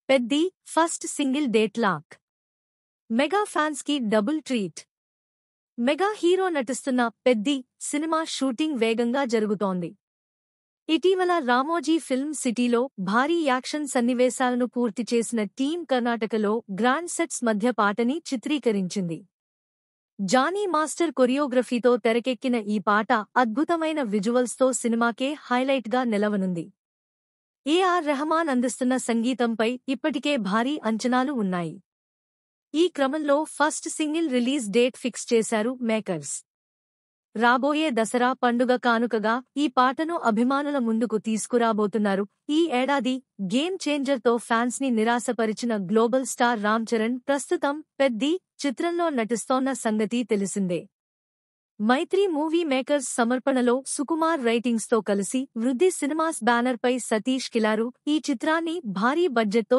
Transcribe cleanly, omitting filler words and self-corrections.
Peddi first single date lock. Mega fans కి double treat. Mega hero నటిస్తున్న Peddi cinema shooting వేగంగా జరుగుతోంది. ఇటీవల రామోజీ ఫిల్మ్ సిటీలో భారీ యాక్షన్ సన్నివేశాలను పూర్తి చేసిన టీం కర్ణాటకలో గ్రాండ్ సెట్స్ మధ్య పాటని చిత్రీకరించింది. జానీ మాస్టర్ కొరియోగ్రఫీతో తెరకెక్కిన ఈ పాట అద్భుతమైన విజువల్స్తో సినిమాకే హైలైట్గా నిలవనుంది. ఏఆర్ రెహమాన్ అందిస్తున్న సంగీతంపై ఇప్పటికే భారీ అంచనాలు ఉన్నాయి. ఈ క్రమంలో first single release date fix చేశారు మేకర్స్. రాబోయే దసరా పండుగ కానుకగా ఈ పాటను అభిమానుల ముందుకు తీసుకురాబోతున్నారు. ఈ ఏడాది గేమ్ చేంజర్తో ఫ్యాన్స్ ని నిరాశపరిచిన గ్లోబల్ స్టార్ రామ్ చరణ్ ప్రస్తుతం పెద్ది చిత్రంలో నటిస్తోన్న సంగతి తెలిసిందే. మైత్రి మూవీ మేకర్స్ సమర్పణలో సుకుమార్ రైటింగ్స్తో కలిసి వృద్ధి సినిమాస్ బ్యానర్పై సతీష్ కిలారు ఈ చిత్రాన్ని భారీ బడ్జెట్తో